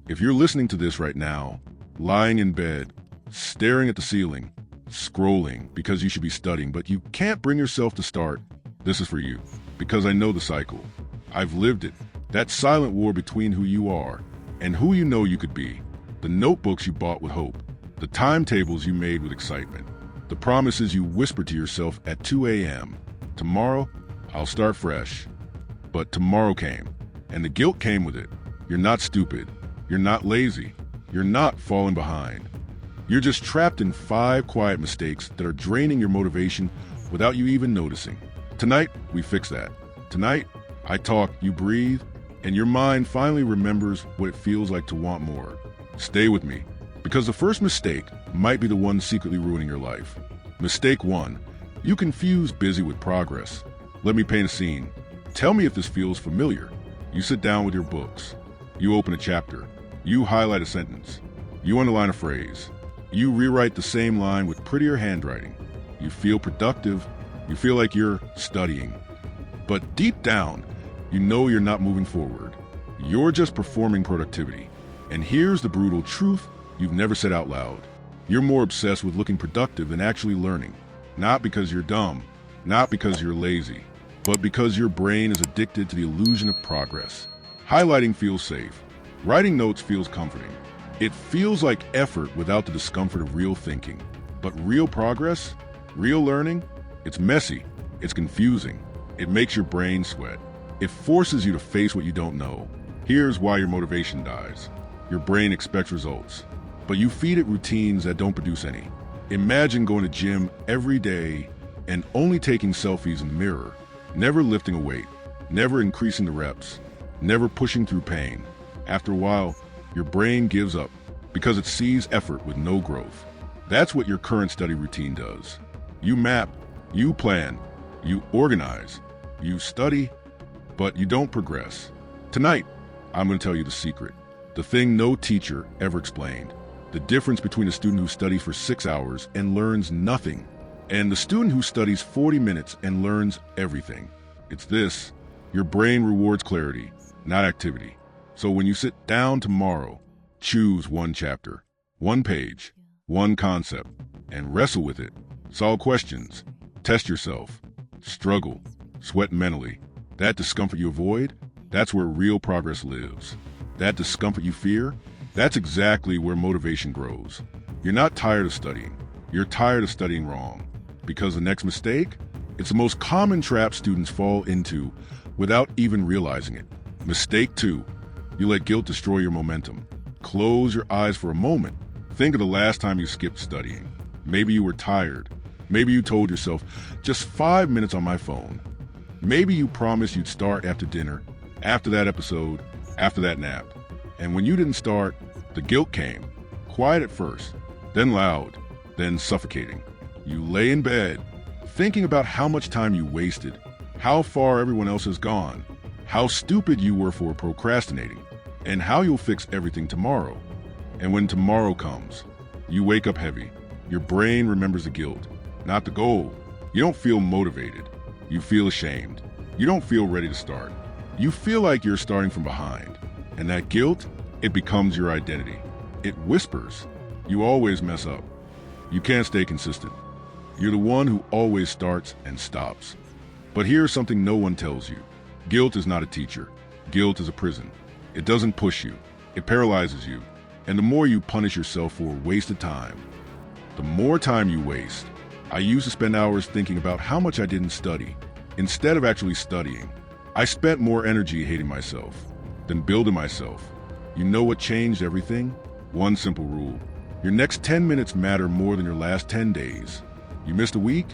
If you're listening to this right now, lying in bed, staring at the ceiling, scrolling because you should be studying, but you can't bring yourself to start, this is for you. Because I know the cycle. I've lived it. That silent war between who you are and who you know you could be. The notebooks you bought with hope. The timetables you made with excitement. The promises you whispered to yourself at 2 a.m. Tomorrow, I'll start fresh. But tomorrow came, and the guilt came with it. You're not stupid. You're not lazy. You're not falling behind. You're just trapped in 5 quiet mistakes that are draining your motivation without you even noticing. Tonight, we fix that. Tonight, I talk, you breathe, and your mind finally remembers what it feels like to want more. Stay with me, because the first mistake might be the one secretly ruining your life. Mistake 1. You confuse busy with progress. Let me paint a scene. Tell me if this feels familiar. You sit down with your books. You open a chapter. You highlight a sentence. You underline a phrase. You rewrite the same line with prettier handwriting. You feel productive. You feel like you're studying. But deep down, you know you're not moving forward. You're just performing productivity. And here's the brutal truth you've never said out loud. You're more obsessed with looking productive than actually learning. Not because you're dumb, not because you're lazy, but because your brain is addicted to the illusion of progress. Highlighting feels safe. Writing notes feels comforting. It feels like effort without the discomfort of real thinking. But real progress, real learning, it's messy, it's confusing. It makes your brain sweat. It forces you to face what you don't know. Here's why your motivation dies. Your brain expects results, but you feed it routines that don't produce any. Imagine going to gym every day and only taking selfies in the mirror, never lifting a weight, never increasing the reps, never pushing through pain. After a while, your brain gives up because it sees effort with no growth. That's what your current study routine does. You map, you plan, you organize, you study, but you don't progress. Tonight, I'm going to tell you the secret. The thing no teacher ever explained. The difference between a student who studies for 6 hours and learns nothing, and the student who studies 40 minutes and learns everything. It's this: your brain rewards clarity, not activity. So when you sit down tomorrow, choose one chapter, one page, one concept, and wrestle with it. Solve questions, test yourself, struggle, sweat mentally. That discomfort you avoid, that's where real progress lives. That discomfort you fear, that's exactly where motivation grows. You're not tired of studying. You're tired of studying wrong. Because the next mistake, it's the most common trap students fall into without even realizing it. Mistake 2. You let guilt destroy your momentum. Close your eyes for a moment. Think of the last time you skipped studying. Maybe you were tired. Maybe you told yourself, just 5 minutes on my phone. Maybe you promised you'd start after dinner, after that episode, after that nap. And when you didn't start, the guilt came. Quiet at first, then loud, then suffocating. You lay in bed, thinking about how much time you wasted, how far everyone else has gone, how stupid you were for procrastinating, and how you'll fix everything tomorrow. And when tomorrow comes, you wake up heavy. Your brain remembers the guilt, not the goal. You don't feel motivated. You feel ashamed. You don't feel ready to start. You feel like you're starting from behind. And that guilt, it becomes your identity. It whispers, you always mess up. You can't stay consistent. You're the one who always starts and stops. But here's something no one tells you. Guilt is not a teacher. Guilt is a prison. It doesn't push you. It paralyzes you. And the more you punish yourself for wasted time, the more time you waste. I used to spend hours thinking about how much I didn't study. Instead of actually studying, I spent more energy hating myself than building myself. You know what changed everything? One simple rule. Your next 10 minutes matter more than your last 10 days. You missed a week?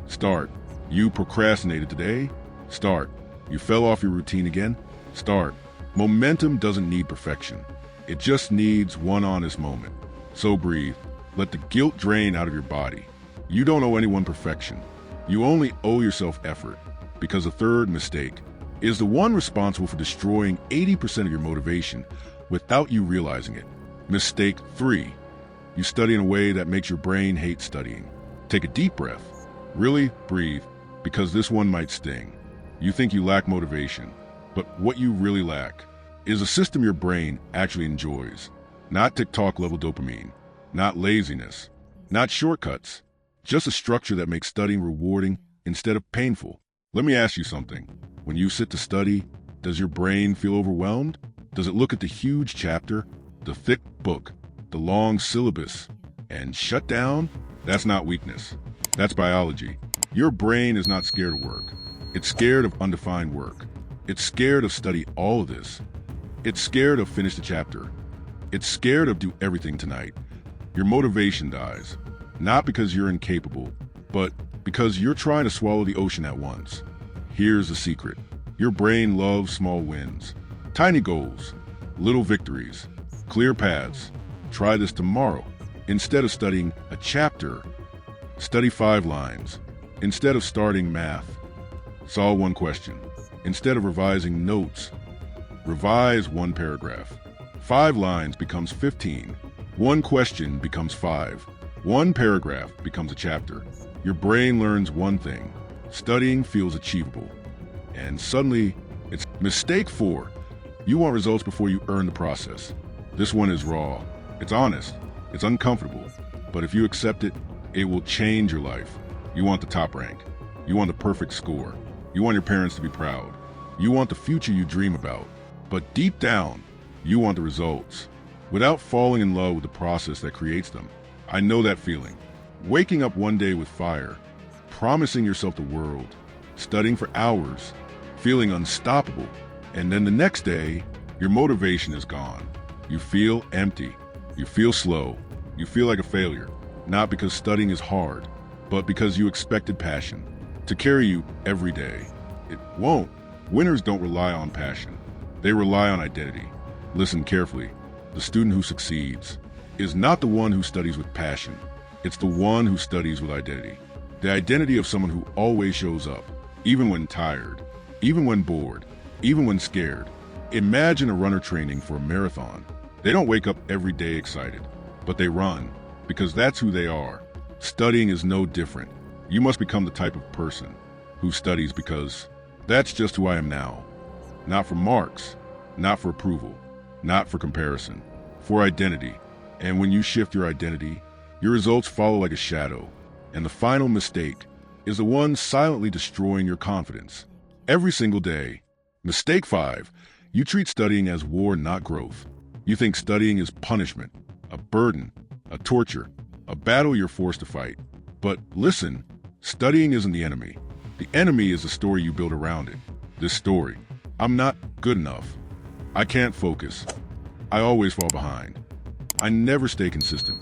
Start. You procrastinated today? Start. You fell off your routine again? Start. Momentum doesn't need perfection. It just needs one honest moment. So breathe. Let the guilt drain out of your body. You don't owe anyone perfection. You only owe yourself effort, because the third mistake is the one responsible for destroying 80% of your motivation without you realizing it. Mistake 3. You study in a way that makes your brain hate studying. Take a deep breath. Really breathe, because this one might sting. You think you lack motivation, but what you really lack is a system your brain actually enjoys. Not TikTok level dopamine, not laziness, not shortcuts, just a structure that makes studying rewarding instead of painful. Let me ask you something. When you sit to study, does your brain feel overwhelmed? Does it look at the huge chapter, the thick book, the long syllabus, and shut down? That's not weakness. That's biology. Your brain is not scared of work. It's scared of undefined work. It's scared of study all of this. It's scared of finish the chapter. It's scared of do everything tonight. Your motivation dies, not because you're incapable, but because you're trying to swallow the ocean at once. Here's the secret. Your brain loves small wins, tiny goals, little victories, clear paths. Try this tomorrow. Instead of studying a chapter, study 5 lines. Instead of starting math, solve one question. Instead of revising notes, revise 1 paragraph. 5 lines becomes 15. 1 question becomes 5. 1 paragraph becomes a chapter. Your brain learns one thing. Studying feels achievable. And suddenly, it's mistake 4. You want results before you earn the process. This one is raw. It's honest. It's uncomfortable. But if you accept it, it will change your life. You want the top rank. You want the perfect score. You want your parents to be proud. You want the future you dream about. But deep down, you want the results. Without falling in love with the process that creates them. I know that feeling. Waking up one day with fire, promising yourself the world, studying for hours, feeling unstoppable, and then the next day, your motivation is gone. You feel empty. You feel slow. You feel like a failure. Not because studying is hard, but because you expected passion to carry you every day. It won't. Winners don't rely on passion. They rely on identity. Listen carefully. The student who succeeds is not the one who studies with passion. It's the one who studies with identity. The identity of someone who always shows up, even when tired, even when bored, even when scared. Imagine a runner training for a marathon. They don't wake up every day excited, but they run because that's who they are. Studying is no different. You must become the type of person who studies because that's just who I am now. Not for marks, not for approval, not for comparison, for identity. And when you shift your identity, your results follow like a shadow. And the final mistake is the one silently destroying your confidence. Every single day. Mistake 5. You treat studying as war, not growth. You think studying is punishment, a burden, a torture, a battle you're forced to fight. But listen, studying isn't the enemy. The enemy is the story you build around it. This story. I'm not good enough. I can't focus. I always fall behind. I never stay consistent.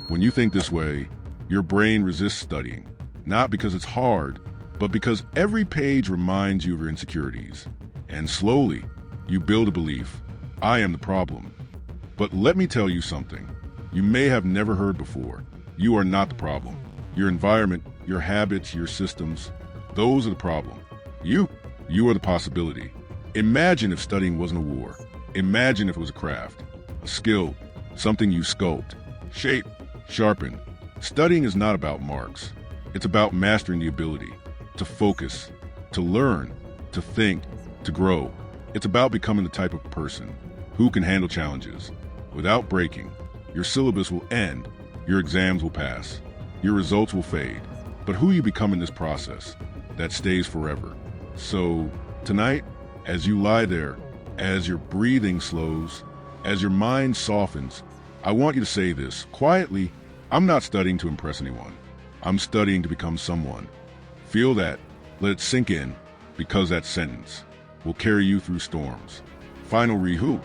When you think this way, your brain resists studying. Not because it's hard, but because every page reminds you of your insecurities. And slowly, you build a belief. I am the problem. But let me tell you something you may have never heard before. You are not the problem. Your environment, your habits, your systems, those are the problem. You are the possibility. Imagine if studying wasn't a war. Imagine if it was a craft, a skill, something you sculpt, shape, sharpen. Studying is not about marks. It's about mastering the ability to focus, to learn, to think, to grow. It's about becoming the type of person who can handle challenges without breaking. Your syllabus will end, your exams will pass, your results will fade. But who you become in this process, that stays forever. So tonight, as you lie there, as your breathing slows, as your mind softens, I want you to say this quietly. I'm not studying to impress anyone. I'm studying to become someone. Feel that. Let it sink in, because that sentence will carry you through storms. Final rehook.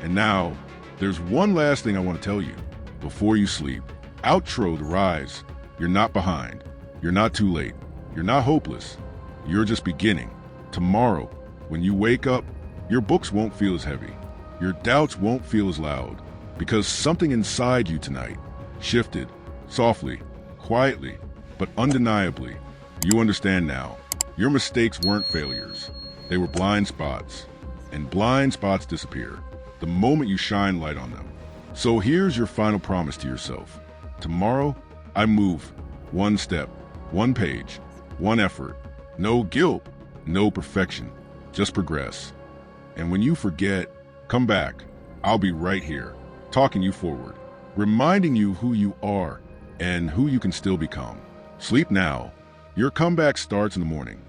And now, there's one last thing I want to tell you before you sleep. Outro the rise. You're not behind. You're not too late. You're not hopeless. You're just beginning. Tomorrow, when you wake up, your books won't feel as heavy. Your doubts won't feel as loud. Because something inside you tonight shifted, softly, quietly, but undeniably. You understand now. Your mistakes weren't failures. They were blind spots. And blind spots disappear the moment you shine light on them. So here's your final promise to yourself. Tomorrow, I move one step, one page, one effort. No guilt, no perfection, just progress. And when you forget, Come back. I'll be right here, talking you forward, reminding you who you are and who you can still become. Sleep now. Your comeback starts in the morning.